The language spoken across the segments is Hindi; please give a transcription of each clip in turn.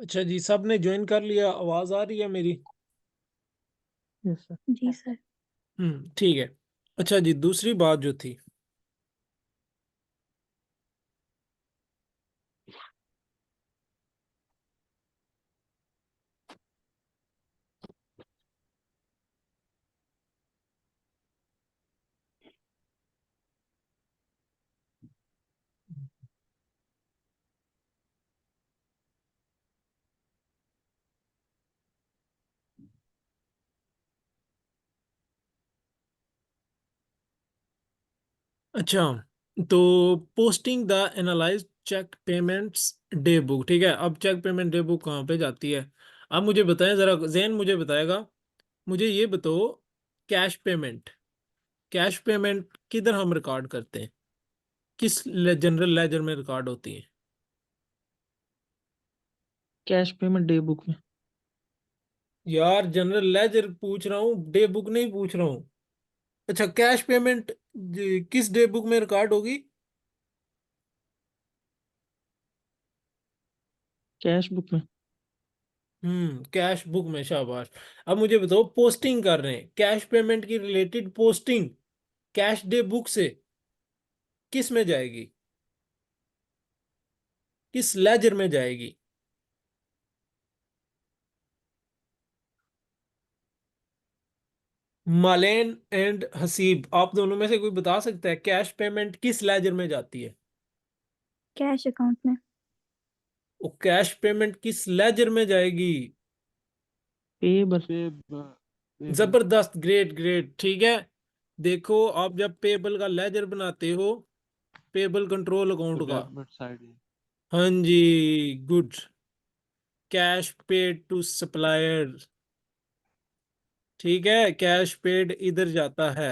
अच्छा जी, सब ने ज्वाइन कर लिया? आवाज आ रही है मेरी? Yes sir. जी सर। ठीक है। अच्छा जी, दूसरी बात जो थी, अच्छा, तो posting the analyse check payments day book, ठीक है। अब चेक पेमेंट डे बुक कहाँ पे जाती है? अब मुझे बताएं जरा, जैन मुझे बताएगा। मुझे ये बताओ, कैश पेमेंट, कैश पेमेंट किधर हम रिकॉर्ड करते हैं? किस जनरल लेजर में रिकॉर्ड होती है? कैश पेमेंट डे बुक में। यार, जनरल लेजर पूछ रहा हूँ, डे बुक नहीं पूछ रहा हूँ। अच्छा, कैश पेमेंट किस डे बुक में रिकॉर्ड होगी? कैश बुक में। कैश बुक में, शाबाश। अब मुझे बताओ, पोस्टिंग कर रहे हैं कैश पेमेंट की related posting cash day book से किस में जाएगी? किस लेजर में जाएगी? मालेन एंड हसीब, आप दोनों में से कोई बता सकता है कैश पेमेंट किस लेजर में जाती है? कैश अकाउंट में। वो कैश पेमेंट किस लेजर में जाएगी? पेबल। पेबल। जबरदस्त, ग्रेट ग्रेट, ठीक है। देखो, आप जब पेबल का लेजर बनाते हो, पेबल कंट्रोल तो अकाउंट का। डेबिट साइड है। हाँ जी, good. Cash paid to supplier, ठीक है। कैश पेड इधर जाता है,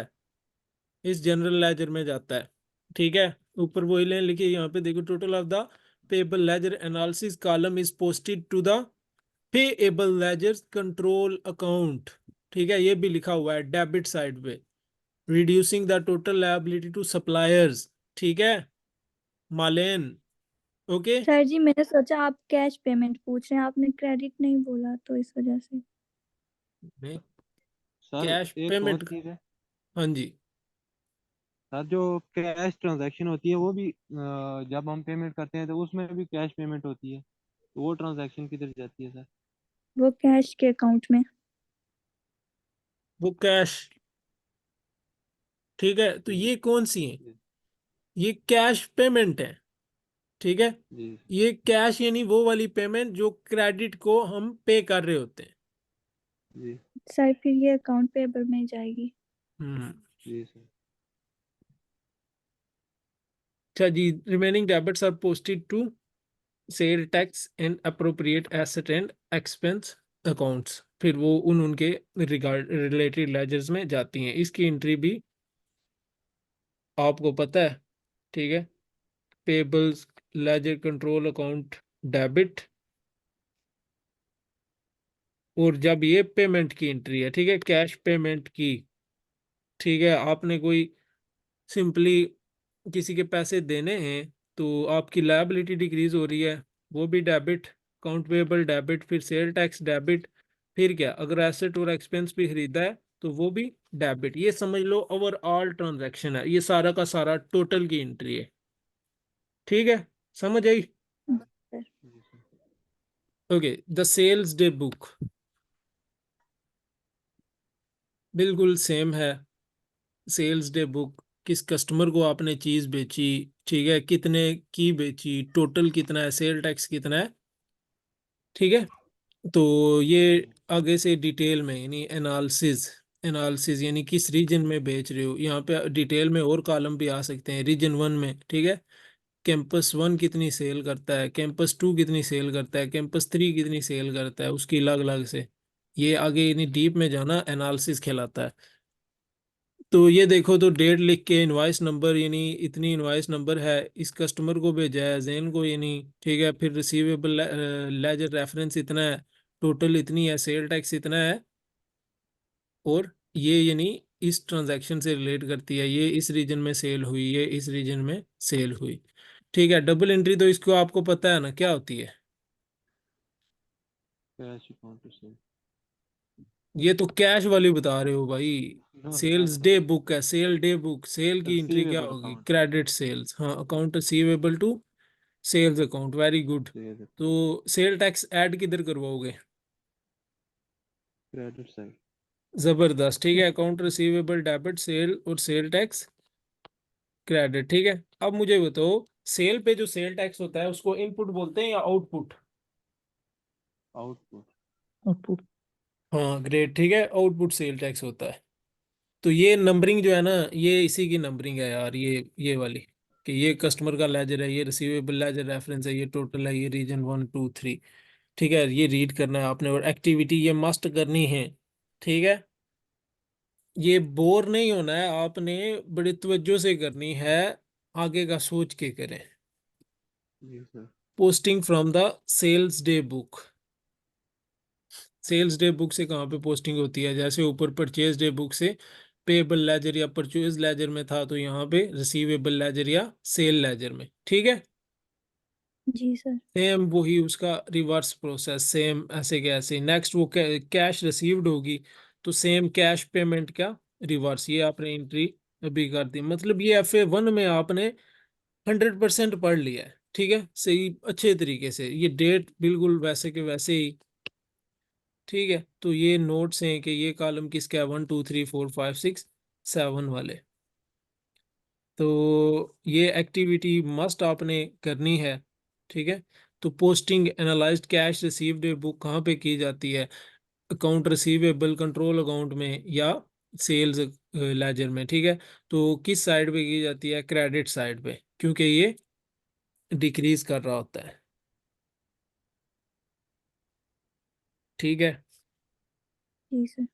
इस जनरल लेजर में जाता है, ठीक है। ऊपर वही लाइन लिखी है, यहाँ पे देखो, total of the payable ledger analysis column is posted to the payable ledger control account, ठीक है। ये भी लिखा हुआ है डेबिट साइड पे, reducing the total liability to suppliers, ठीक है। मालेन, ओके। सर जी, मैंने सोचा आप कैश पेमेंट पूछ रहे हैं, आपने क्रेडिट नहीं बोला तो इस वजह से। सर कैश एक और पेमेंट, चीज है। हाँ जी। सर जो कैश ट्रांजैक्शन होती है वो भी जब हम पेमेंट करते हैं तो उसमें भी कैश पेमेंट होती है, तो वो ट्रांजैक्शन किधर जाती है सर? वो कैश के अकाउंट में। वो कैश, ठीक है। तो जी ये कौन सी है? जी ये कैश पेमेंट है, ठीक है। जी ये कैश यानी वो वाली पेमेंट जो क्रेडिट को हम पे कर रहे होते हैं। जी सर फिर ये अकाउंट पेबल में जाएगी। हम्म जी सर। अच्छा जी, remaining debits are posted to sale tax and appropriate asset and expense accounts, फिर वो उनके रिगार्ड रिलेटेड लेजर्स में जाती हैं। इसकी एंट्री भी आपको पता है, ठीक है। Payables ledger control account debit, और जब ये पेमेंट की एंट्री है, ठीक है, कैश पेमेंट की, ठीक है। आपने कोई सिंपली किसी के पैसे देने हैं, तो आपकी लायबिलिटी डिक्रीज हो रही है, वो भी डेबिट, अकाउंट पेबल डेबिट, फिर सेल टैक्स डेबिट, फिर क्या, अगर एसेट और एक्सपेंस भी खरीदा है तो वो भी डेबिट। ये समझ लो ओवरऑल ट्रांजैक्शन है, ये सारा का सारा टोटल की एंट्री है, ठीक है। समझ आई? सर। जी sir. Okay, the sales day book बिल्कुल सेम है। सेल्स डे बुक, किस कस्टमर को आपने चीज बेची, ठीक है, कितने की बेची, टोटल कितना है, सेल टैक्स कितना है, ठीक है। तो ये आगे से डिटेल में, यानी एनालिसिस, एनालिसिस यानी किस रीजन में बेच रहे हो, यहाँ पे डिटेल में और कॉलम भी आ सकते हैं। रीजन वन में, ठीक है, कैंपस वन कितनी सेल करता है, कैंपस टू कितनी सेल करता है, कैंपस थ्री कितनी सेल करता है, उसकी अलग अलग से। ये आगे यानी डीप में जाना एनालिसिस कहलाता है। तो ये देखो, तो डेट लिख के इनवाइस नंबर, यानी इतनी इनवाइस नंबर है, इस कस्टमर को भेजा है जैन को, यानी, ठीक है। फिर रिसीवेबल लेजर रेफरेंस इतना है, टोटल इतनी है, सेल टैक्स इतना है, और ये यानी इस ट्रांजैक्शन से रिलेट करती है, ये इस रीजन में सेल हुई, ये इस रीजन में सेल हुई, ठीक है। डबल एंट्री तो इसको आपको पता है ना क्या होती है? Cash account to sale. ये तो कैश वाली बता रहे हो भाई। No sales cash day book है, सेल डे बुक, सेल की एंट्री क्या रिसीवेबल होगी? अकाउंट। क्रेडिट सेल्स, हाँ, account receivable to sales account, very good. Sale तो सेल टैक्स ऐड किधर करवाओगे? Credit side. जबरदस्त, ठीक है, अकाउंट रिसीवेबल डेबिट सेल और सेल टैक्स क्रेडिट, ठीक है। अब मुझे बताओ, सेल पे जो सेल टैक्स होता है उसको इनपुट बोलते हैं या आउटपुट? आउटपुट। आउटपुट। हाँ ग्रेट, ठीक है, आउटपुट सेल टैक्स होता है। तो ये नंबरिंग जो है ना, ये इसी की नंबरिंग है यार, ये वाली, कि ये कस्टमर का लेजर है, ये रिसीवेबल लेजर रेफरेंस है, ये टोटल है, ये रीजन 1 2 3, ठीक है। ये रीड करना है आपने, और एक्टिविटी ये मस्ट करनी है, ठीक है। ये बोर नहीं होना है आपने, बड़ी तवज्जो से करनी है, आगे का सोच के करें। जी सर। Posting from the sales day book. Sales day book से कहाँ पे पोस्टिंग होती है? जैसे ऊपर परचेज डे बुक से पेबल लेजर या परचेज लेजर में था, तो यहाँ पे रिसीवेबल लेजर या सेल लेजर में, ठीक है। जी सर। सेम वही उसका रिवर्स प्रोसेस, सेम ऐसे के ऐसे। नेक्स्ट वो कैश रिसीव्ड होगी, तो सेम कैश पेमेंट का रिवर्स, ये आपने एंट्री अभी कर दी। मतलब ये FA1 में आपने 100% पढ़ लिया है, ठीक है, सही अच्छे तरीके से, ये डेट बिल्कुल वैसे के वैसे ही, ठीक है। तो ये नोट्स हैं कि ये कॉलम किसका है, 1 2 3 4 5 6 7 वाले। तो ये एक्टिविटी मस्ट आपने करनी है, ठीक है। तो posting analysed cash received book कहाँ पे की जाती है? अकाउंट रिसीवेबल कंट्रोल अकाउंट में या सेल्स लेजर में, ठीक है। तो किस साइड पे की जाती है? क्रेडिट साइड पे, क्योंकि ये डिक्रीज कर रहा होता है, ठीक है। जी सर।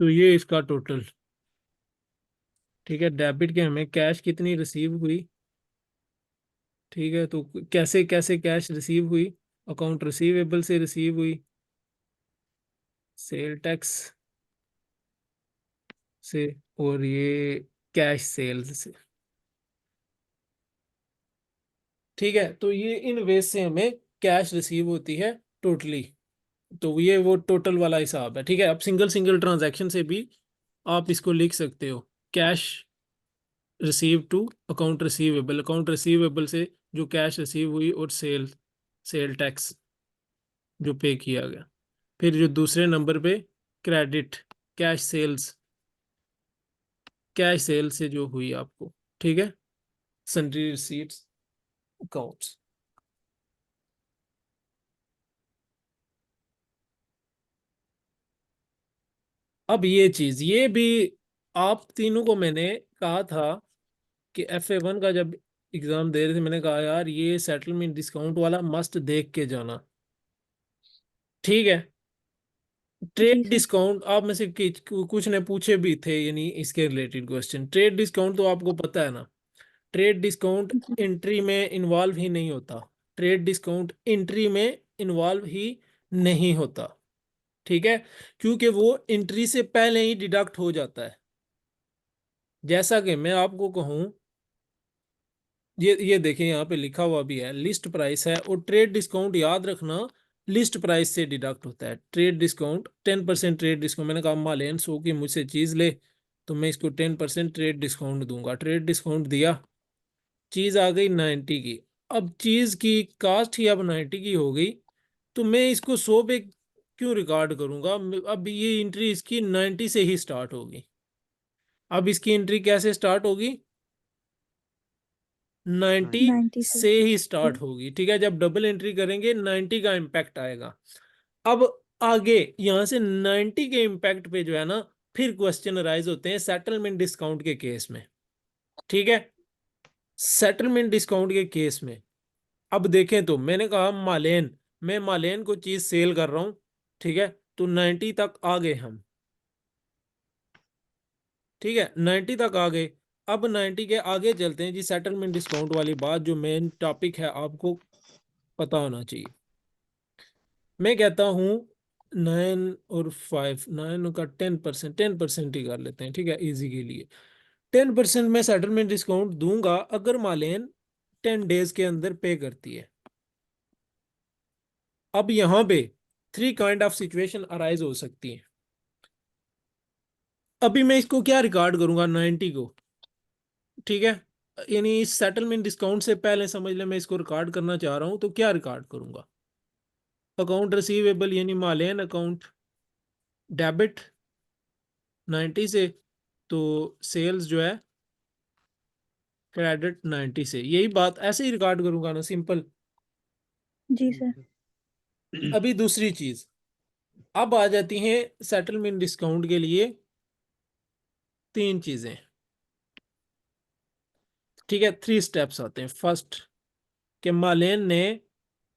तो ये इसका टोटल, ठीक है। डेबिट के हमें कैश कितनी रिसीव हुई, ठीक है। तो कैसे कैसे कैश रिसीव हुई? अकाउंट रिसीवेबल से रिसीव हुई, सेल टैक्स से, और ये कैश सेल्स से, ठीक है। तो ये इन वेज से हमें कैश रिसीव होती है टोटली। तो ये वो टोटल वाला हिसाब है, ठीक है। अब सिंगल सिंगल ट्रांजैक्शन से भी आप इसको लिख सकते हो, cash receive to account receivable, account receivable से जो कैश रिसीव हुई, और सेल सेल टैक्स जो पे किया गया। फिर जो दूसरे नंबर पे credit, cash sales, cash sale से जो हुई आपको, ठीक है, सन्ड्री रिसीट्स अकाउंट्स। अब ये चीज, ये भी आप तीनों को मैंने कहा था कि FA1 का जब एग्जाम दे रहे थे, मैंने कहा यार ये सेटलमेंट डिस्काउंट वाला मस्ट देख के जाना, ठीक है। जी ट्रेड सर। डिस्काउंट आप में से कुछ ने पूछे भी थे, यानी इसके रिलेटेड क्वेश्चन। ट्रेड डिस्काउंट तो आपको पता है ना, ट्रेड डिस्काउंट जी एंट्री में इन्वॉल्व ही नहीं होता, ट्रेड डिस्काउंट एंट्री में इन्वॉल्व ही नहीं होता, ठीक है, क्योंकि वो एंट्री से पहले ही डिडक्ट हो जाता है। जैसा कि मैं आपको कहूं, ये देखें यहाँ पे लिखा हुआ भी है, लिस्ट प्राइस है, और ट्रेड डिस्काउंट याद रखना लिस्ट प्राइस से डिडक्ट होता है। ट्रेड डिस्काउंट 10% ट्रेड डिस्काउंट, मैंने कहा मालेन 100 की मुझसे चीज ले, तो मैं इसको 10% ट्रेड डिस्काउंट दूंगा, ट्रेड डिस्काउंट दिया, चीज आ गई 90 की। अब चीज की कास्ट ही अब 90 की हो गई, तो मैं इसको 100 पे क्यों रिकॉर्ड करूंगा? अब ये एंट्री इसकी 90 से ही स्टार्ट होगी। अब इसकी एंट्री कैसे स्टार्ट होगी? 90 90 से। से ही स्टार्ट होगी, ठीक है। जब डबल एंट्री करेंगे 90 का इम्पैक्ट आएगा। अब आगे यहां से 90 के इम्पैक्ट पे जो है ना, फिर क्वेश्चन अराइज होते हैं सेटलमेंट डिस्काउंट के केस में, ठीक है। सेटलमेंट डिस्काउंट के केस में अब देखें, तो मैंने कहा मालेन, मैं मालेन को चीज सेल कर रहा हूं, ठीक है। तो 90 तक आ गए हम, ठीक है, 90 तक आ गए। अब 90 के आगे चलते हैं जी, सेटलमेंट डिस्काउंट वाली बात जो मेन टॉपिक है आपको पता होना चाहिए। मैं कहता हूं 9 और 5, 9 का 10%, 10% ही कर लेते हैं, ठीक है, इजी के लिए। 10% में सेटलमेंट डिस्काउंट दूंगा अगर मालेन 10 डेज के अंदर पे करती है। अब यहां पे 3 काइंड ऑफ सिचुएशन अराइज हो सकती है। अभी मैं इसको क्या रिकॉर्ड करूंगा, 90 को, ठीक है, यानी इस सेटलमेंट डिस्काउंट से पहले समझ ले मैं इसको रिकॉर्ड करना चाह रहा हूं, तो क्या रिकॉर्ड करूंगा, अकाउंट रिसीवेबल यानी मालेन अकाउंट डेबिट 90 से, तो सेल्स जो है क्रेडिट 90 से, यही बात ऐसे ही रिकॉर्ड करूंगा ना, सिंपल। जी सर। अभी दूसरी चीज, अब आ जाती हैं सेटलमेंट डिस्काउंट के लिए 3 चीजें, ठीक है, 3 स्टेप्स आते हैं। फर्स्ट, कि मालेन ने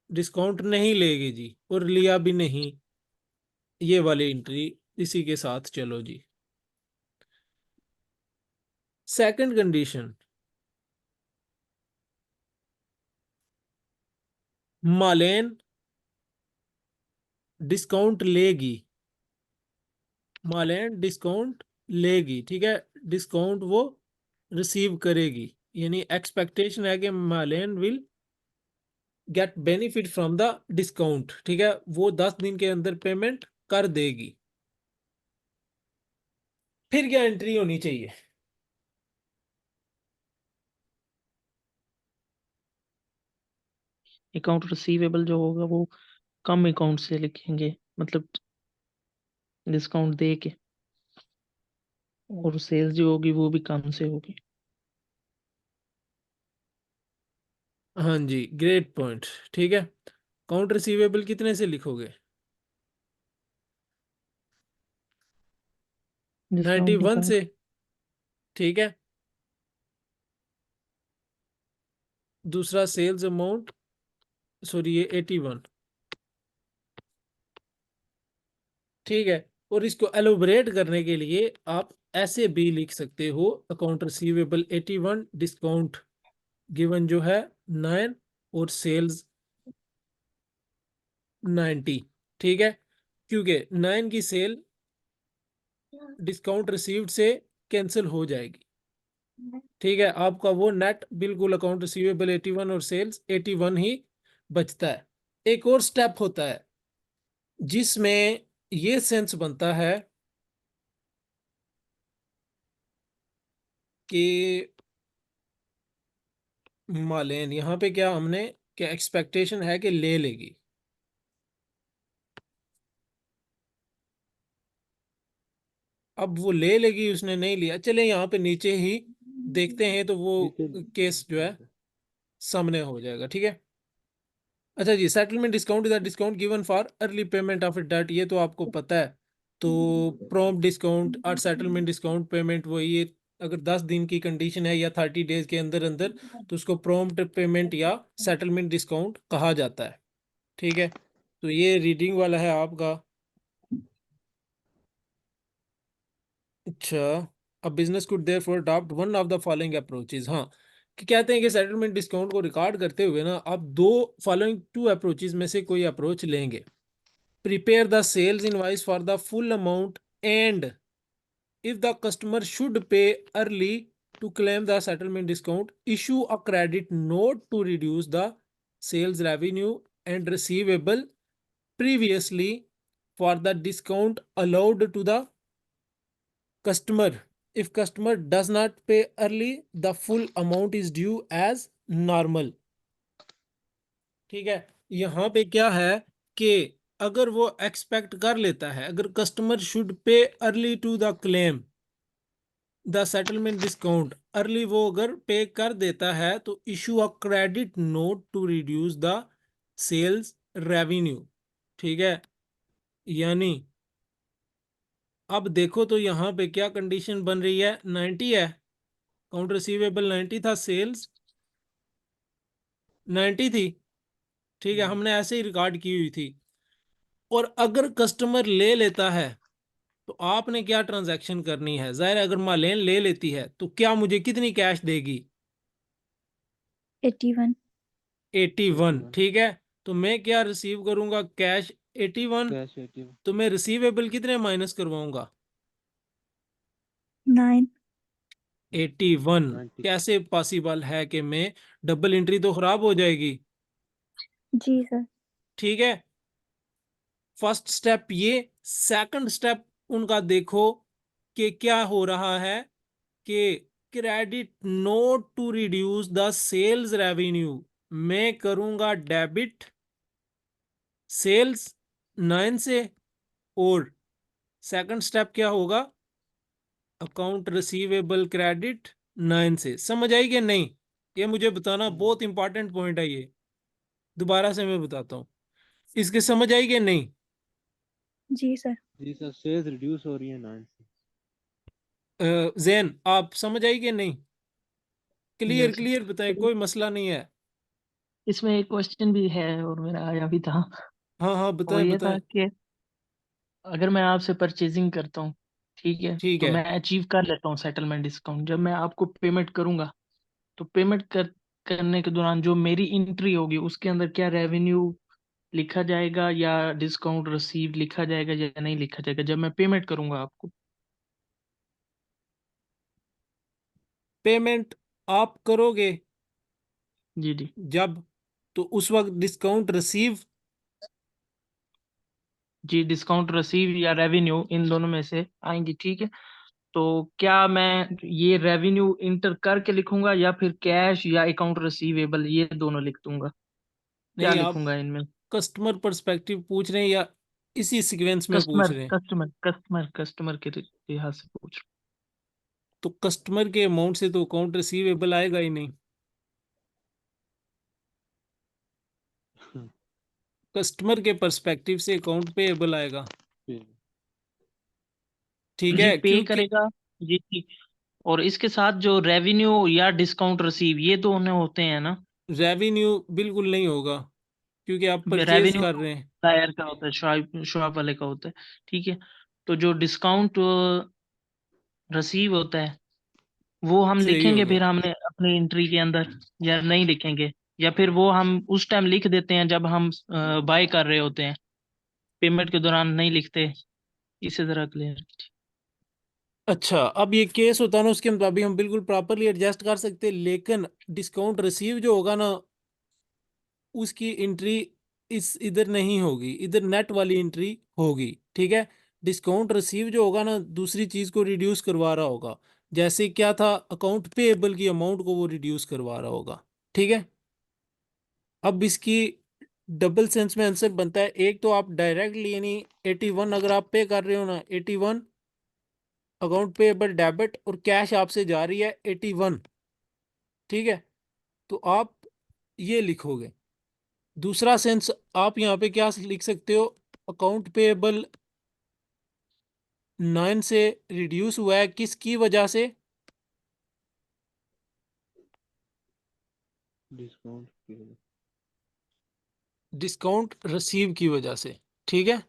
डिस्काउंट नहीं लेगी जी और लिया भी नहीं, ये वाली एंट्री इसी के साथ चलो जी। सेकंड कंडीशन, मालेन डिस्काउंट लेगी, मालेन डिस्काउंट लेगी, ठीक है, डिस्काउंट वो रिसीव करेगी, यानी एक्सपेक्टेशन है कि मालेन will get benefit from the discount, ठीक है, वो 10 दिन के अंदर पेमेंट कर देगी। फिर क्या एंट्री होनी चाहिए, अकाउंट रिसीवेबल जो होगा वो कम अकाउंट से लिखेंगे, मतलब डिस्काउंट दे के, और सेल्स जो होगी वो भी कम से होगी। हाँ जी, ग्रेट पॉइंट, ठीक है। अकाउंट रिसीवेबल कितने से लिखोगे, डिस्काउंट 91 निकाल से, के। ठीक है। दूसरा सेल्स अमाउंट, सॉरी ये 81, ठीक है। और इसको एलोबरेट करने के लिए आप ऐसे भी लिख सकते हो, अकाउंट रिसीवेबल 81, डिस्काउंट गिवन जो है 9 और सेल्स 90, ठीक है, क्योंकि 9 की सेल डिस्काउंट रिसीव्ड से कैंसिल हो जाएगी, ठीक है, आपका वो नेट बिल्कुल अकाउंट रिसीवेबल 81 और सेल्स 81 ही बचता है। एक और स्टेप होता है जिसमें ये सेंस बनता है कि मालेन यहाँ पे क्या हमने क्या एक्सपेक्टेशन है कि ले लेगी, अब वो ले लेगी, उसने नहीं लिया, चले यहाँ पे नीचे ही देखते हैं तो वो नीचे केस जो है सामने हो जाएगा, ठीक है। अच्छा जी, settlement discount is discount given for early payment of date, ये तो आपको पता है। तो प्रॉम्प्ट डिस्काउंट और सेटलमेंट डिस्काउंट पेमेंट वही है, अगर 10 दिन की कंडीशन है या 30 डेज के अंदर अंदर, तो उसको प्रॉम्प्ट पेमेंट या सेटलमेंट डिस्काउंट कहा जाता है, ठीक है। तो ये रीडिंग वाला है आपका। अच्छा, अब business could therefore adopt one of the following approaches, हाँ, कि कहते हैं कि सेटलमेंट डिस्काउंट को रिकॉर्ड करते हुए ना आप दो फॉलोइंग 2 अप्रोचेज में से कोई अप्रोच लेंगे। Prepare the sales invoice for the full amount, and if the customer should pay early to claim the settlement discount, issue a credit note to reduce the sales revenue and receivable previously for the discount allowed to the customer. If customer does not pay early, the full amount is due as normal, ठीक है। यहाँ पे क्या है कि अगर वो एक्सपेक्ट कर लेता है, अगर customer should pay early to the claim the settlement discount, early वो अगर पे कर देता है, तो issue a credit note to reduce the sales revenue, ठीक है। यानी अब देखो तो यहाँ पे क्या कंडीशन बन रही है, 90 है, अकाउंट रिसीवेबल 90 था, सेल्स 90 थी, ठीक है, हमने ऐसे ही रिकॉर्ड की हुई थी। और अगर कस्टमर ले लेता है तो आपने क्या ट्रांजैक्शन करनी है, जाहिर है अगर मालेन ले लेती है तो क्या मुझे कितनी कैश देगी, 81। 81, 81। ठीक है। तो मैं क्या रिसीव करूंगा, कैश 81। कैश 81। तो मैं रिसीवेबल कितने माइनस करवाऊंगा? 9। 81। 90। कैसे पॉसिबल है कि मैं, डबल एंट्री तो खराब हो जाएगी। जी सर। ठीक है, फर्स्ट स्टेप ये। सेकंड स्टेप उनका देखो कि क्या हो रहा है कि credit note to reduce the sales revenue, मैं करूंगा डेबिट सेल्स 9 से। और सेकंड स्टेप क्या होगा? अकाउंट रिसीवेबल क्रेडिट 9 से। समझ आई कि नहीं? ये मुझे बताना, बहुत इंपॉर्टेंट पॉइंट है ये। दोबारा से मैं बताता हूँ, इसके समझ आई कि नहीं? जी सर। जी सर, सेल्स रिड्यूस हो रही है 9 से। जैन, आप समझ आई कि नहीं? Clear yes sir. क्लियर बताएं, कोई मसला नहीं है। इसमें एक क्वेश्चन भी है और मेरा आया भी था। हाँ हाँ, वो बताएं ये था बताएं। कि अगर मैं आपसे परचेजिंग करता हूँ, ठीक है, ठीक तो है। मैं अचीव कर लेता हूँ सेटलमेंट डिस्काउंट, जब मैं आपको पेमेंट करूंगा तो करने के दौरान जो मेरी एंट्री होगी उसके अंदर क्या रेवेन्यू लिखा जाएगा या डिस्काउंट रिसीव लिखा जाएगा या नहीं लिखा जाएगा जब मैं पेमेंट करूंगा आपको? पेमेंट आप करोगे जी जी। जब, तो उस वक्त डिस्काउंट रिसीव। जी, डिस्काउंट रिसीव या रेवेन्यू इन दोनों में से आएंगी, ठीक है। तो क्या मैं ये रेवेन्यू इंटर करके लिखूंगा या फिर कैश या अकाउंट रिसीवेबल ये दोनों लिख दूंगा? क्या नहीं, आप लिखूंगा इनमें? कस्टमर पर्सपेक्टिव पूछ रहे हैं या इसी सीक्वेंस में पूछ कस्टमर रहे हैं? कस्टमर कस्टमर कस्टमर के लिहाज से पूछ रहा तो कस्टमर के अमाउंट से तो अकाउंट रिसीवेबल आएगा ही नहीं। कस्टमर के पर्सपेक्टिव से अकाउंट पेएबल आएगा। फिर ठीक हूँ। जी, है, पे क्योंकि करेगा। जी जी। और इसके साथ जो रेवेन्यू या डिस्काउंट रिसीव ये दोनों होते हैं ना? रेवेन्यू बिल्कुल नहीं होगा, क्योंकि आप परचेज रेवेन्यू कर रहे हैं। टायर का होता है, शॉप वाले का होता है, ठीक है। तो जो डिस्काउंट रिसीव होता है वो हम सही लिखेंगे होगा। फिर हमने अपनी एंट्री के अंदर, या नहीं लिखेंगे? या फिर वो हम उस टाइम लिख देते हैं जब हम बाय कर रहे होते हैं, पेमेंट के दौरान नहीं लिखते? इसी तरह क्लियर। अच्छा, अब ये केस होता है ना, उसके मुताबिक हम बिल्कुल प्रॉपरली एडजस्ट कर सकते हैं, लेकिन डिस्काउंट रिसीव जो होगा ना, उसकी एंट्री इस इधर नहीं होगी, इधर नेट वाली एंट्री होगी। ठीक है, डिस्काउंट रिसीव जो होगा ना, दूसरी चीज को रिड्यूस करवा रहा होगा। जैसे क्या था, अकाउंट पेएबल की अमाउंट को वो रिड्यूस करवा रहा होगा। ठीक है, अब इसकी डबल सेंस में आंसर बनता है। एक तो आप डायरेक्टली यानी 81 अगर आप पे कर रहे हो ना, 81 अकाउंट पेएबल डेबिट, और कैश आपसे जा रही है 81। ठीक है, तो आप ये लिखोगे। दूसरा सेंस आप यहाँ पे क्या लिख सकते हो? अकाउंट पेएबल 9 से रिड्यूस हुआ है किसकी वजह से? डिस्काउंट। डिस्काउंट रिसीव की वजह से। ठीक है,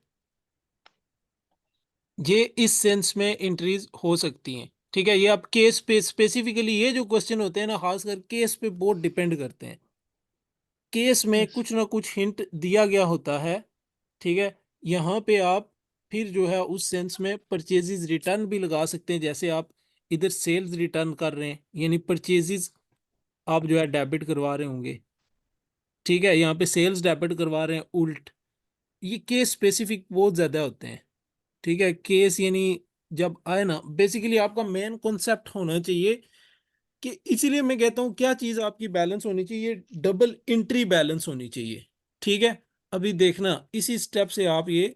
ये इस सेंस में एंट्रीज हो सकती हैं। ठीक है, ये आप केस पे स्पेसिफिकली, ये जो क्वेश्चन होते हैं ना, खासकर केस पे बहुत डिपेंड करते हैं। केस में यस। कुछ ना कुछ हिंट दिया गया होता है। ठीक है, यहाँ पे आप फिर जो है उस सेंस में परचेजेस रिटर्न भी लगा सकते हैं। जैसे आप इधर सेल्स रिटर्न कर रहे हैं, यानी परचेजेस आप जो है डेबिट करवा रहे होंगे। ठीक है, यहाँ पे सेल्स डेबिट करवा रहे हैं उल्ट। ये केस स्पेसिफिक बहुत ज्यादा होते हैं। ठीक है, केस यानी जब आए ना, बेसिकली आपका मेन कॉन्सेप्ट होना चाहिए कि, इसीलिए मैं कहता हूँ क्या चीज आपकी बैलेंस होनी चाहिए, डबल एंट्री बैलेंस होनी चाहिए। ठीक है, अभी देखना इसी स्टेप से आप ये,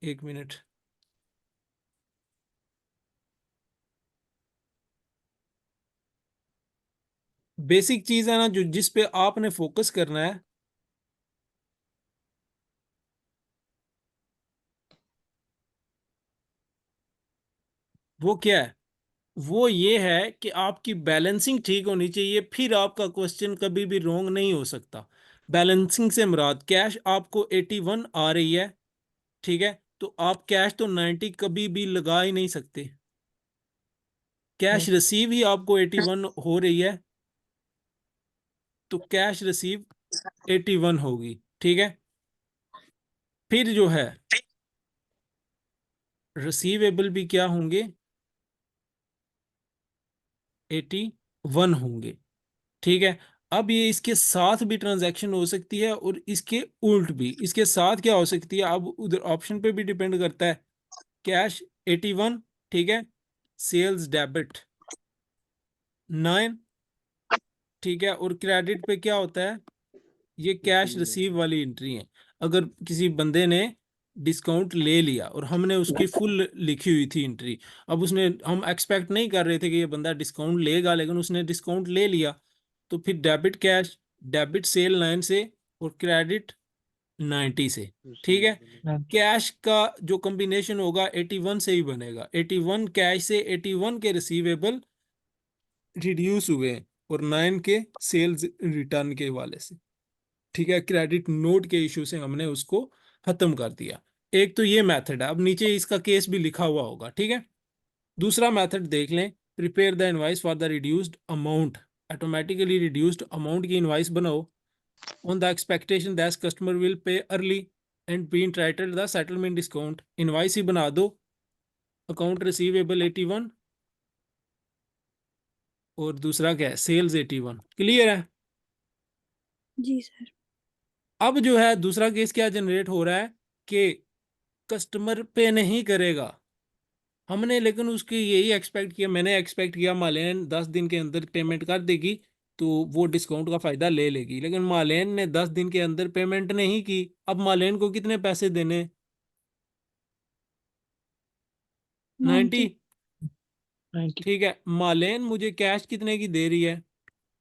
एक मिनट, बेसिक चीज है ना जो जिस पे आपने फोकस करना है, वो क्या है? वो ये है कि आपकी बैलेंसिंग ठीक होनी चाहिए, फिर आपका क्वेश्चन कभी भी रोंग नहीं हो सकता। बैलेंसिंग से मुराद, कैश आपको 81 आ रही है। ठीक है, तो आप कैश तो 90 कभी भी लगा ही नहीं सकते। Cash yes. रिसीव ही आपको 81 हो रही है, तो कैश रिसीव 81 होगी। ठीक है, फिर जो है रिसीवेबल भी क्या होंगे, 81 होंगे। ठीक है। अब ये इसके साथ भी ट्रांजैक्शन हो सकती है और इसके उल्ट भी। इसके साथ क्या हो सकती है, अब उधर ऑप्शन पे भी डिपेंड करता है। कैश 81, ठीक है, सेल्स डेबिट 9, ठीक है, और क्रेडिट पे क्या होता है, ये कैश रिसीव वाली एंट्री है। अगर किसी बंदे ने डिस्काउंट ले लिया और हमने उसकी फुल लिखी हुई थी एंट्री, अब उसने, हम एक्सपेक्ट नहीं कर रहे थे कि ये बंदा डिस्काउंट लेगा, लेकिन उसने डिस्काउंट ले लिया, तो फिर डेबिट कैश, डेबिट सेल 9 से और क्रेडिट 90 से। ठीक है। रिसीवेबल। कैश का जो कॉम्बिनेशन होगा 81 से ही बनेगा। 81 कैश से 81 के रिसीवेबल रिड्यूस हुए और 9 के सेल्स रिटर्न के वाले से। ठीक है, क्रेडिट नोट के इशू से हमने उसको खत्म कर दिया। एक तो ये मेथड है। अब नीचे इसका केस भी लिखा हुआ होगा। ठीक है। दूसरा मेथड देख लें, prepare the invoice for the reduced amount. Automatically reduced amount की इनवाइस बनाओ on the expectation that customer will pay early and be entitled the settlement discount. Invoice ही बना दो, अकाउंट रिसीवेबल 81 और दूसरा क्या है, सेल्स 81। क्लियर है। जी सर। अब जो है दूसरा केस क्या जनरेट हो रहा है कि कस्टमर पे नहीं करेगा हमने, लेकिन उसकी यही एक्सपेक्ट किया, मैंने एक्सपेक्ट किया मालेन 10 दिन के अंदर पेमेंट कर देगी तो वो डिस्काउंट का फायदा ले लेगी, लेकिन मालेन ने 10 दिन के अंदर पेमेंट नहीं की। अब मालेन को कितने पैसे देने, 90। 90। 90। ठीक है, मालेन मुझे कैश कितने की दे रही है,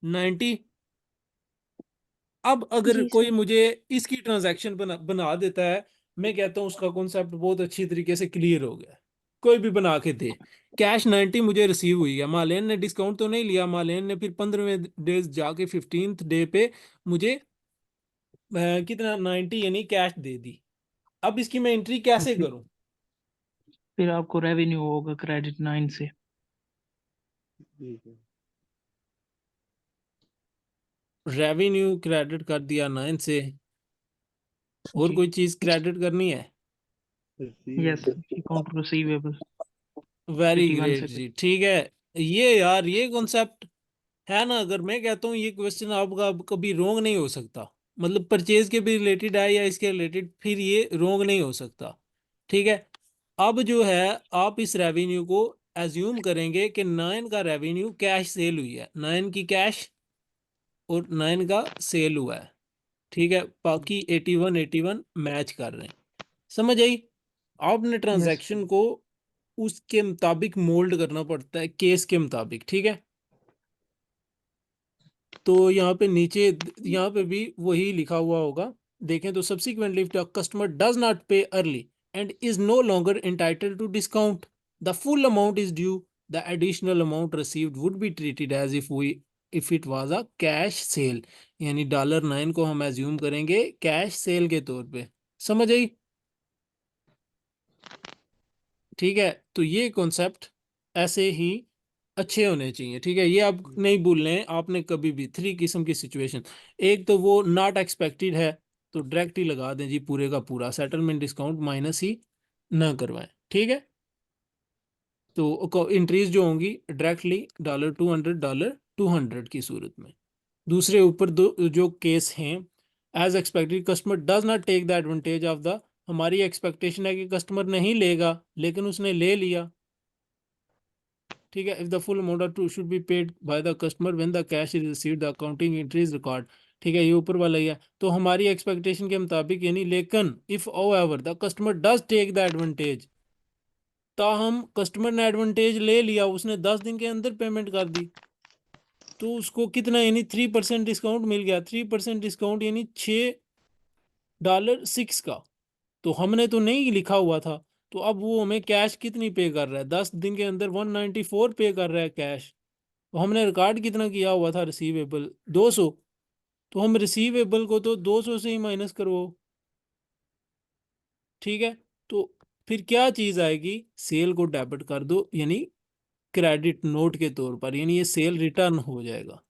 90। अब अगर जी कोई सर। मुझे इसकी ट्रांजैक्शन बना देता है, मैं कहता हूँ उसका कॉन्सेप्ट बहुत अच्छी तरीके से क्लियर हो गया। कोई भी बना के दे, कैश 90 मुझे रिसीव हुई है, मालेन ने डिस्काउंट तो नहीं लिया, मालेन ने फिर 15वें डेज जाके 15th डे पे मुझे कितना 90 यानी कैश दे दी। अब इसकी मैं एंट्री तो कैसे करूं, फिर आपको रेवेन्यू होगा क्रेडिट 9 से। ठीक है। रेवेन्यू क्रेडिट कर दिया 9 से, और जी। कोई चीज क्रेडिट करनी है, yes, receivable. Account receivable very 81 great से। जी। ठीक है, ये यार ये कॉन्सेप्ट है ना, अगर मैं कहता हूँ ये क्वेश्चन आपका कभी रोंग नहीं हो सकता, मतलब परचेज के भी रिलेटेड है या इसके रिलेटेड, फिर ये रोंग नहीं हो सकता। ठीक है। अब जो है आप इस रेवेन्यू को एज्यूम करेंगे कि 9 का रेवेन्यू कैश सेल हुई है, 9 की कैश और 9 का सेल हुआ है। ठीक है, बाकी 81 81 मैच कर रहे हैं। समझ आई। आपने यस। ट्रांजैक्शन को उसके मुताबिक मोल्ड करना पड़ता है, केस के मुताबिक। ठीक है। तो यहाँ पे नीचे, यहाँ पे भी वही लिखा हुआ होगा। देखें तो subsequently if the customer does not pay early and is no longer entitled to discount, the full amount is due, the additional amount received would be treated as if it was a cash sale. यानी $9 को हम एज्यूम करेंगे कैश सेल के तौर पे। समझ आई। ठीक है, तो ये कॉन्सेप्ट ऐसे ही अच्छे होने चाहिए। ठीक है, ये आप नहीं भूलने हैं आपने कभी भी। 3 किस्म की सिचुएशन, एक तो वो नॉट एक्सपेक्टेड है तो डायरेक्ट ही लगा दें जी, पूरे का पूरा सेटलमेंट डिस्काउंट माइनस ही ना करवाएं। ठीक है, तो इंट्रीज जो होंगी डायरेक्टली $200 $200 की सूरत में। दूसरे ऊपर दो जो केस हैं, as expected customer does not take the advantage of the, हमारी एक्सपेक्टेशन है कि कस्टमर नहीं लेगा लेकिन उसने ले लिया। ठीक है, if the full amount to should be paid by the customer when the cash is received the accounting entry is record. ठीक है, ये ऊपर वाला ही है। तो हमारी एक्सपेक्टेशन के मुताबिक यानी, लेकिन if over the customer does take the advantage, ताहम कस्टमर ने एडवांटेज ले लिया, उसने 10 दिन के अंदर पेमेंट कर दी, तो उसको कितना यानी 3% डिस्काउंट मिल गया। 3% डिस्काउंट यानी $6 का। तो हमने तो नहीं लिखा हुआ था, तो अब वो हमें कैश कितनी पे कर रहा है, 10 दिन के अंदर 194 पे कर रहा है कैश। तो हमने रिकॉर्ड कितना किया हुआ था रिसीवेबल, 200। तो हम रिसीवेबल को तो 200 से ही माइनस करो। ठीक है, तो फिर क्या चीज आएगी, सेल को डेबिट कर दो यानी क्रेडिट नोट के तौर पर, यानी ये सेल रिटर्न हो जाएगा।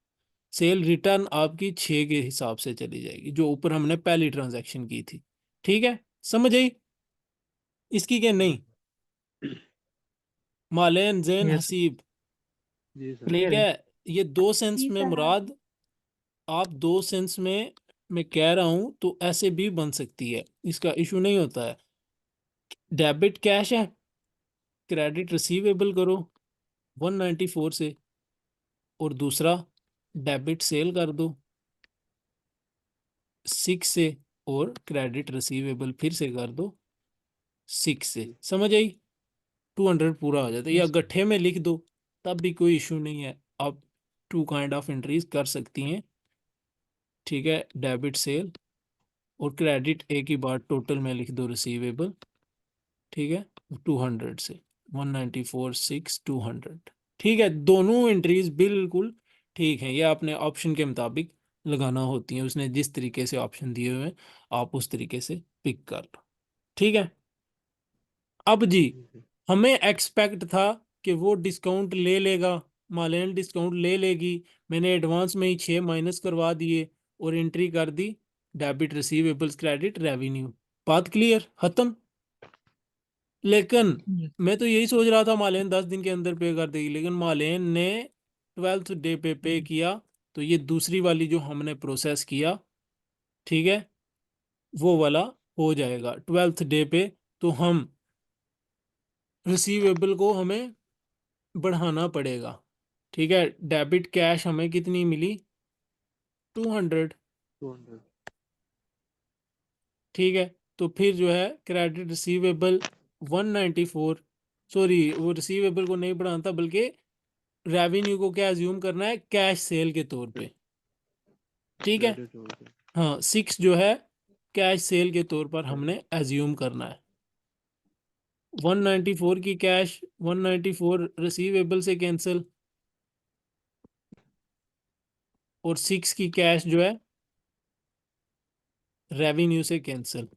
सेल रिटर्न आपकी 6 के हिसाब से चली जाएगी, जो ऊपर हमने पहली ट्रांजैक्शन की थी। ठीक है। समझ आई इसकी क्या नहीं? मालेन, जैन, यस हसीब, जी सर। ठीक क्लियर है। है। ये दो सेंस जी में सर। हाँ। मुराद, आप दो सेंस में मैं कह रहा हूं तो ऐसे भी बन सकती है, इसका इशू नहीं होता है। डेबिट कैश है, क्रेडिट रिसीवेबल करो 194 से, और दूसरा डेबिट सेल कर दो 6 से, और क्रेडिट रिसीवेबल फिर से कर दो 6 से। समझ आई? 200 पूरा हो जाता है, या यस गट्ठे में लिख दो तब भी कोई इशू नहीं है, आप टू काइंड ऑफ एंट्रीज कर सकती हैं। ठीक है, डेबिट सेल और क्रेडिट एक ही बार टोटल में लिख दो रिसीवेबल। ठीक है, 200 से 194 6 200। ठीक है, दोनों एंट्रीज बिल्कुल ठीक है, ये आपने ऑप्शन के मुताबिक लगाना होती है, उसने जिस तरीके से ऑप्शन दिए हुए हैं आप उस तरीके से पिक कर लो। ठीक है, अब जी जी सर। हमें एक्सपेक्ट था कि वो डिस्काउंट ले लेगा, मालेन डिस्काउंट ले लेगी, मैंने एडवांस में ही 6 माइनस करवा दिए और एंट्री कर दी डेबिट रिसीवेबल्स क्रेडिट रेवेन्यू। बात क्लियर, खत्म। लेकिन मैं तो यही सोच रहा था मालेन 10 दिन के अंदर पे कर देगी, लेकिन मालेन ने 12th डे पे किया। तो ये दूसरी वाली जो हमने प्रोसेस किया, ठीक है, वो वाला हो जाएगा 12th डे पे। तो हम रिसीवेबल को हमें बढ़ाना पड़ेगा। ठीक है, डेबिट कैश हमें कितनी मिली? 200। 200। ठीक है, तो फिर जो है क्रेडिट रिसीवेबल 194, सॉरी वो रिसीवेबल को नहीं बढ़ाता बल्कि रेवेन्यू को क्या एज्यूम करना है, कैश सेल के तौर पे। ठीक है, क्रेडिट हो गया। हाँ 6 जो है कैश सेल के तौर पर हमने एज्यूम करना है। 194 की कैश 194 रिसीवेबल से कैंसिल, और 6 की कैश जो है रेवेन्यू से कैंसिल।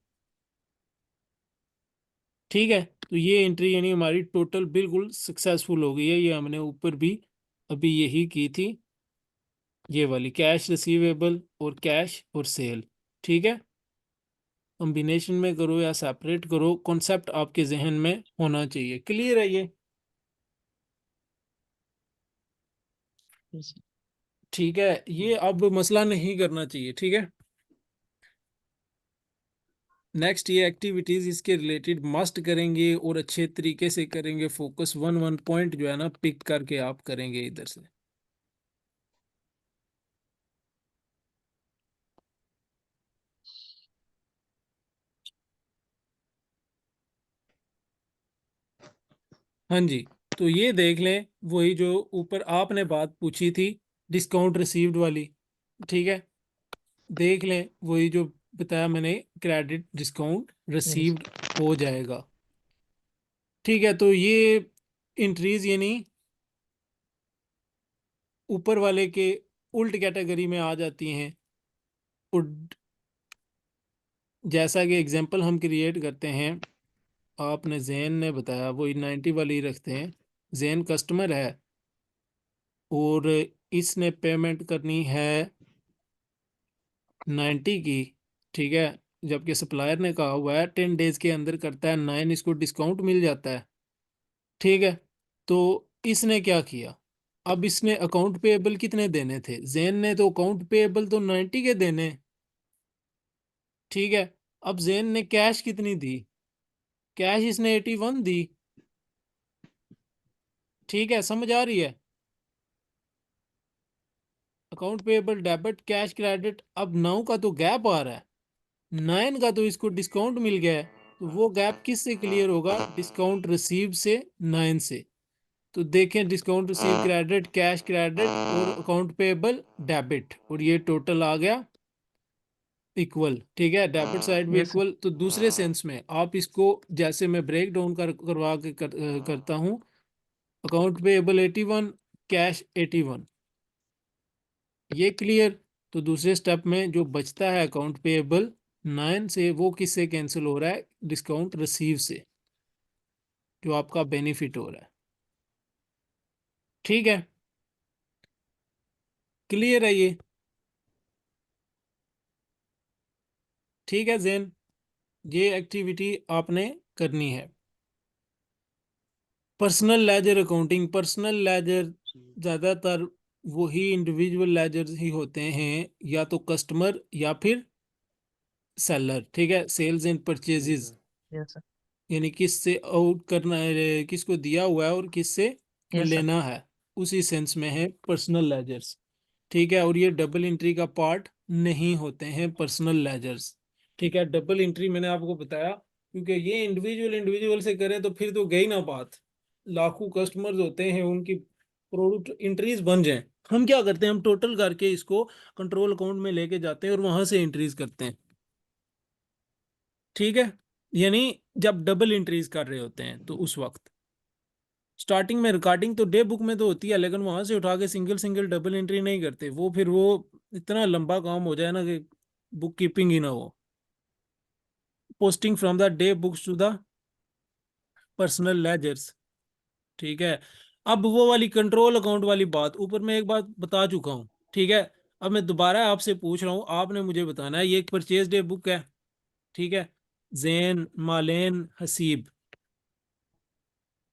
ठीक है, तो ये एंट्री यानी हमारी टोटल बिल्कुल सक्सेसफुल हो गई है। ये हमने ऊपर भी अभी यही की थी, ये वाली कैश रिसीवेबल और कैश और सेल। ठीक है, कॉम्बिनेशन में करो या सेपरेट करो, कॉन्सेप्ट आपके जहन में होना चाहिए। क्लियर है ये? यस ठीक है, ये अब मसला नहीं करना चाहिए। ठीक है, नेक्स्ट ये एक्टिविटीज इसके रिलेटेड मस्ट करेंगे और अच्छे तरीके से करेंगे, फोकस वन वन पॉइंट जो है ना पिक करके आप करेंगे इधर से। हाँ जी, तो ये देख लें वही जो ऊपर आपने बात पूछी थी डिस्काउंट रिसीव्ड वाली। ठीक है, देख लें वही जो बताया मैंने, क्रेडिट डिस्काउंट यस रिसीव्ड हो जाएगा। ठीक है, तो ये इंट्रीज यानी ऊपर वाले के उल्ट कैटेगरी में आ जाती हैं। और जैसा कि एग्जांपल हम क्रिएट करते हैं, आपने जैन ने बताया वही 90 वाली रखते हैं। जैन कस्टमर है और इसने पेमेंट करनी है 90 की। ठीक है, जबकि सप्लायर ने कहा हुआ है 10 डेज के अंदर करता है 9, इसको डिस्काउंट मिल जाता है। ठीक है, तो इसने क्या किया, अब इसने अकाउंट पेएबल कितने देने थे? जैन ने तो अकाउंट पेएबल तो 90 के देने। ठीक है, अब जैन ने कैश कितनी दी? कैश इसने 81 दी। ठीक है, समझ आ रही है? Account payable debit cash credit, अब 9 का तो गैप आ रहा है, 9 का तो इसको डिस्काउंट मिल गया है, तो वो गैप किस से क्लियर होगा? डिस्काउंट रिसीव से, 9 से। तो देखें discount receive credit, cash credit और अकाउंट पेएबल डेबिट, और ये टोटल आ गया इक्वल। ठीक है, डेबिट साइड भी यस इक्वल। तो दूसरे सेंस में आप इसको जैसे मैं ब्रेक डाउन करवा के करता हूं, अकाउंट पेएबल 81, कैश 81, ये क्लियर। तो दूसरे स्टेप में जो बचता है अकाउंट पेएबल 9 से, वो किससे कैंसिल हो रहा है? डिस्काउंट रिसीव से, जो आपका बेनिफिट हो रहा है। ठीक है, क्लियर है ये? ठीक है जैन? ये एक्टिविटी आपने करनी है। Personal ledger accounting, personal ledger ज्यादातर वही इंडिविजुअल लेजर ही होते हैं, या तो कस्टमर या फिर सेलर, ठीक है, sales and purchases, yes sir. यानी किससे आउट करना है, किसको दिया हुआ है और किससे यस सर। लेना है, उसी सेंस में है पर्सनल लेजर्स, ठीक है। और ये डबल एंट्री का पार्ट नहीं होते हैं पर्सनल लेजर्स, ठीक है। डबल एंट्री मैंने आपको बताया क्योंकि ये इंडिविजुअल इंडिविजुअल से करें तो फिर तो गई ना बात, लाखों कस्टमर्स होते हैं, उनकी प्रोडक्ट एंट्रीज बन जाएं। हम क्या करते हैं, हम टोटल करके इसको कंट्रोल अकाउंट में लेके जाते हैं और वहां से एंट्रीज करते हैं, ठीक है। यानी जब डबल एंट्रीज कर रहे होते हैं तो उस वक्त स्टार्टिंग में रिकॉर्डिंग तो डे बुक में तो होती है, लेकिन वहां से उठा के सिंगल सिंगल डबल एंट्री नहीं करते, वो फिर वो इतना लंबा काम हो जाए ना कि बुक कीपिंग ही ना हो। Posting from the day books to the personal ledgers, ठीक है। अब वो वाली कंट्रोल अकाउंट वाली बात ऊपर मैं एक बात बता चुका हूँ, ठीक है। अब मैं दोबारा आपसे पूछ रहा हूँ, आपने मुझे बताना है, ये एक परचेज डे बुक है, ठीक है, जैन मालेन हसीब,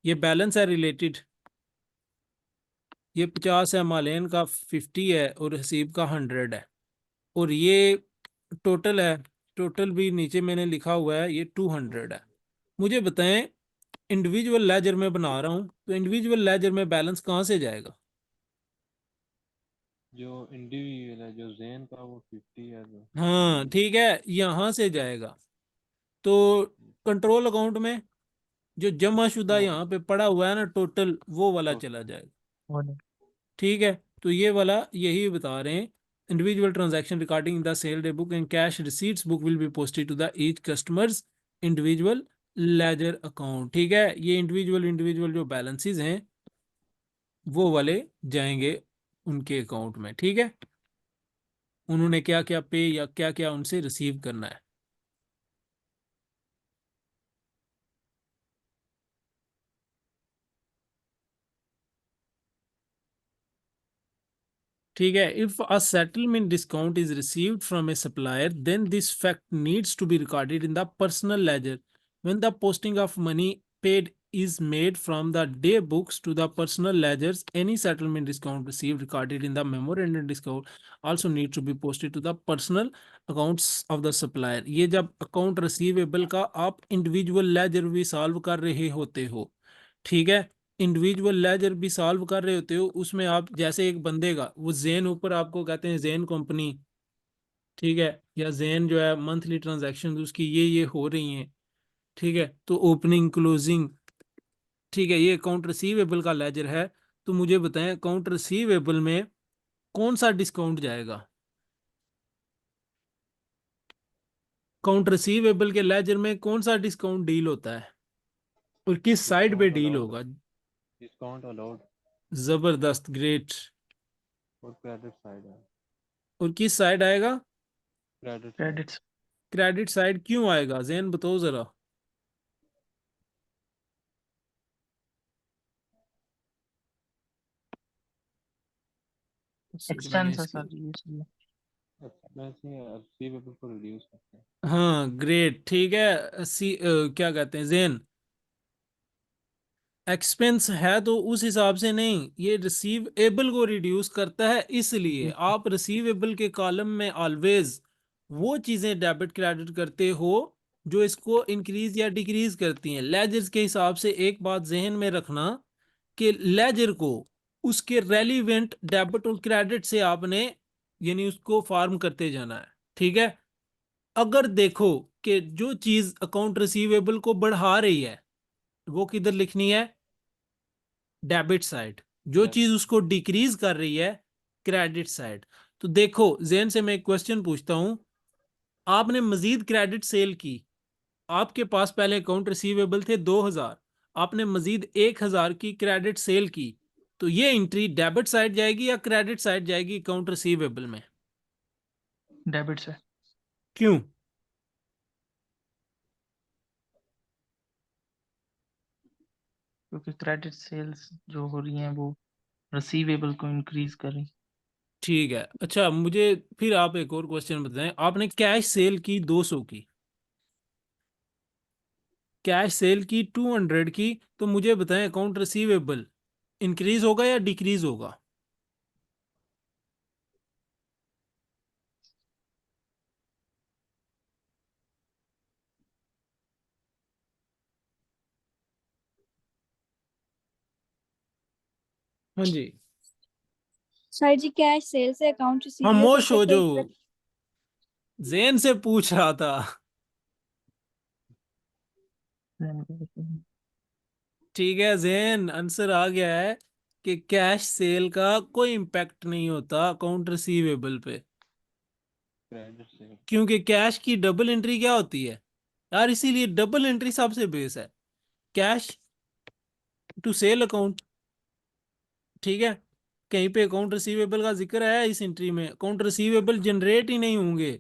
ये बैलेंस है रिलेटेड, ये 50 है, मालेन का 50 है और हसीब का 100 है, और ये टोटल है, टोटल भी नीचे मैंने लिखा हुआ है, ये 200 है। मुझे बताएं, इंडिविजुअल लेजर में बना रहा हूं तो इंडिविजुअल लेजर में बैलेंस कहाँ से जाएगा? जो इंडिविजुअल है, जो जैन का वो 50 है, जो हाँ ठीक है, यहां से जाएगा। तो कंट्रोल अकाउंट में जो जमा शुदा वो यहाँ पे पड़ा हुआ है ना टोटल, वो वाला तो चला जाएगा, वो नहीं। ठीक है। तो ये वाला यही बता रहे हैं, individual transaction recording in the sale day book and cash receipts book will be posted to the each customers individual ledger account, ठीक है। ये इंडिविजुअल इंडिविजुअल जो बैलेंसेस हैं वो वाले जाएंगे उनके अकाउंट में, ठीक है। उन्होंने क्या क्या पे या क्या क्या उनसे रिसीव करना है। ठीक है, if a settlement discount is received from a supplier then this fact needs to be recorded in the personal ledger when the posting of money paid is made from the day books to the personal ledgers. Any settlement discount received recorded in the memorandum discount also needs to be posted to the personal accounts of the supplier. ये जब अकाउंट रिसीवेबल का आप इंडिविजुअल लेजर भी सॉल्व कर रहे होते हो, ठीक है, इंडिविजुअल लेजर भी सॉल्व कर रहे होते हो, उसमें आप जैसे एक बंदे का वो जेन ऊपर आपको कहते हैं जेन कंपनी, ठीक है, या जेन जो है मंथली ट्रांजैक्शन उसकी ये हो रही हैं, ठीक है, तो ओपनिंग क्लोजिंग, ठीक है, ये अकाउंट रिसीवेबल का लेजर है। तो मुझे बताएं अकाउंट रिसीवेबल में कौन सा डिस्काउंट जाएगा? अकाउंट रिसीवेबल के लेजर में कौन सा डिस्काउंट डील होता है और किस साइड पे डिस्काउंट डील अलाउड, होगा? डिस्काउंट अलाउड जबरदस्त, ग्रेट। और क्रेडिट साइड है, और किस साइड आएगा? Credit side. Credits. Credit side क्यों आएगा, जैन बताओ जरा। मैंने एक्सपेंस है इसकी, सर ये इसलिए। एक्सपेंस ही रिसीवेबल को रिड्यूस करते हैं। हाँ ग्रेट, ठीक है। क्या कहते हैं जेन, एक्सपेंस है तो उस हिसाब से नहीं, ये रिसीवेबल को रिड्यूस करता है, इसलिए आप रिसीवेबल के कॉलम में ऑलवेज वो चीजें डेबिट क्रेडिट करते हो जो इसको इंक्रीज या डिक्रीज करती हैं लेजर्स के हिसाब से। एक बात जहन में रखना कि लेजर को उसके रेलिवेंट डेबिट और क्रेडिट से आपने यानी उसको फार्म करते जाना है, ठीक है। अगर देखो कि जो चीज अकाउंट रिसीवेबल को बढ़ा रही है वो किधर लिखनी है? Debit side. जो चीज डेबिट। उसको डिक्रीज कर रही है क्रेडिट साइड। तो देखो जेन से मैं एक क्वेश्चन पूछता हूं, आपने मजीद क्रेडिट सेल की, आपके पास पहले अकाउंट रिसीवेबल थे 2000, आपने मजीद 1000 की क्रेडिट सेल की, तो ये एंट्री डेबिट साइड जाएगी या क्रेडिट साइड जाएगी अकाउंट रिसीवेबल में? डेबिट से। क्यों? क्योंकि क्रेडिट सेल्स जो हो रही हैं वो रिसीवेबल को इंक्रीज कर रही। ठीक है, अच्छा मुझे फिर आप एक और क्वेश्चन बताएं, आपने कैश सेल की 200 की, कैश सेल की 200 की, तो मुझे बताएं अकाउंट रिसीवेबल इंक्रीज होगा या डिक्रीज होगा? हाँ जी, सर जी कैश सेल से अकाउंट रिसीवेबल खामोश पे हो जो, कोई जैन से पूछ रहा था। ठीक है जैन, आंसर आ गया है कि कैश सेल का कोई इम्पैक्ट नहीं होता अकाउंट रिसीवेबल पे, क्रेडिट से। क्योंकि कैश की डबल एंट्री क्या होती है यार, इसीलिए डबल एंट्री सबसे बेस है। कैश टू सेल अकाउंट, ठीक है, कहीं पे अकाउंट रिसीवेबल का जिक्र है इस एंट्री में, अकाउंट रिसीवेबल जनरेट ही नहीं होंगे,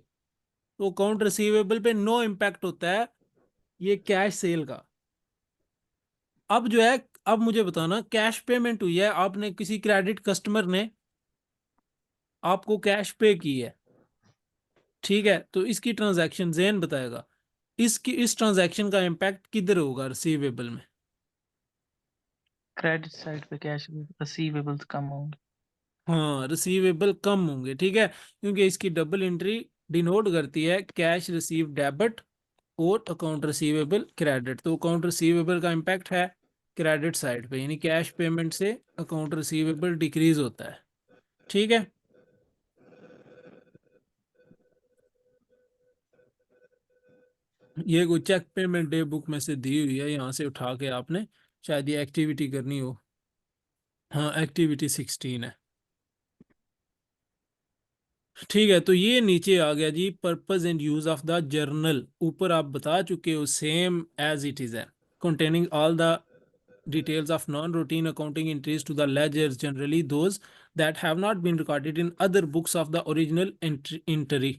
तो अकाउंट रिसीवेबल पे नो इम्पैक्ट होता है ये कैश सेल का। अब जो है, अब मुझे बताना, कैश पेमेंट हुई है, आपने किसी क्रेडिट कस्टमर ने आपको कैश पे की है, ठीक है, तो इसकी ट्रांजैक्शन जैन बताएगा, इसकी इस ट्रांजैक्शन का इम्पैक्ट किधर होगा रिसीवेबल में? क्रेडिट साइड पे कैश रिसीवेबल्स कम होंगे। हाँ, रिसीवेबल कम होंगे, ठीक है, क्योंकि इसकी डबल एंट्री डिनोट करती है कैश रिसीव डेबिट और अकाउंट रिसीवेबल क्रेडिट, तो अकाउंट रिसीवेबल का इम्पैक्ट है क्रेडिट साइड पे, यानी कैश पेमेंट से अकाउंट रिसीवेबल डिक्रीज होता है, ठीक है। ये कोई चेक पेमेंट डे बुक में से दी हुई है, यहाँ से उठा के आपने शायद ये एक्टिविटी करनी हो। हाँ, एक्टिविटी 16 है, ठीक है। तो ये नीचे आ गया जी, purpose and use of the journal, ऊपर आप बता चुके हो सेम एज इट इज है, containing all the details of non-routine accounting entries to the ledgers, generally those that have not been recorded in other books of the original entry,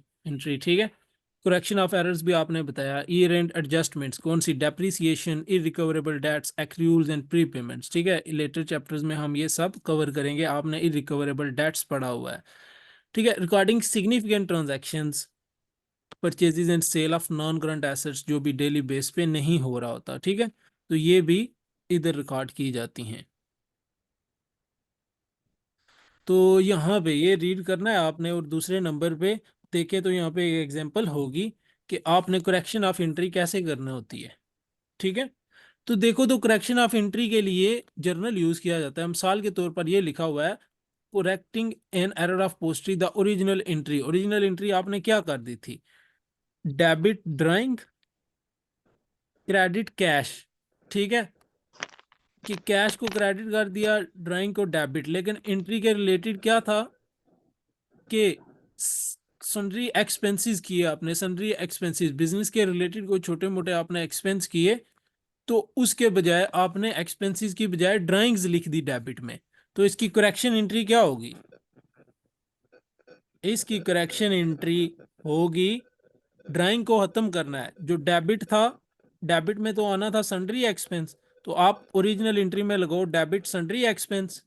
ठीक है। correction of errors भी आपने बताया, year end adjustments कौन सी, depreciation, irrecoverable debts, accruals and prepayments, ठीक है, later chapters में हम ये सब कवर करेंगे, आपने irrecoverable debts पढ़ा हुआ है, ठीक है। Recording significant transactions, purchases and sale of non current assets जो भी डेली बेस पे नहीं हो रहा होता, ठीक है, तो ये भी इधर रिकॉर्ड की जाती हैं। तो यहाँ पे ये रीड करना है आपने, और दूसरे नंबर पे देखे तो यहाँ पे एक एग्जांपल होगी कि आपने करेक्शन ऑफ एंट्री कैसे करना होती है, ठीक है। तो देखो, तो करेक्शन ऑफ एंट्री के लिए जर्नल यूज किया जाता है, मिसाल के तौर पर ये लिखा हुआ है correcting an error of Postgre the original entry, original entry आपने क्या कर दी थी, डेबिट ड्राइंग क्रेडिट कैश, ठीक है, कि कैश को क्रेडिट कर दिया, ड्राइंग को डेबिट, लेकिन एंट्री के रिलेटेड क्या था कि सन्ड्री एक्सपेंसेस किए आपने, सन्ड्री एक्सपेंसेस बिजनेस के रिलेटेड कोई छोटे मोटे आपने एक्सपेंस किए, तो उसके बजाय आपने एक्सपेंसेस की बजाय ड्राइंग्स लिख दी डेबिट में, तो इसकी करेक्शन एंट्री क्या होगी, इसकी करेक्शन एंट्री होगी, ड्राइंग को खत्म करना है, जो डेबिट था, डेबिट में तो आना था सन्ड्री एक्सपेंस, तो आप ओरिजिनल एंट्री में लगाओ डेबिट सन्ड्री एक्सपेंस,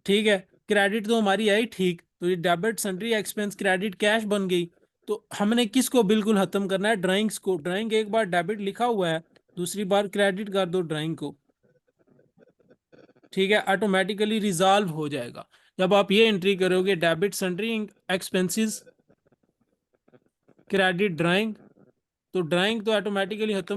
ठीक है। क्रेडिट तो हमारी आई ठीक, तो ये debit sundry expense credit cash बन गई, तो हमने किसको बिल्कुल खत्म करना है, ड्राइंग्स को, ड्राइंग एक बार डेबिट लिखा हुआ है, दूसरी बार क्रेडिट कर दो ड्राइंग को, ठीक है, ऑटोमेटिकली रिजॉल्व हो जाएगा जब आप ये एंट्री करोगे, debit sundry expenses credit drawing, तो ड्राइंग तो ऑटोमेटिकली खत्म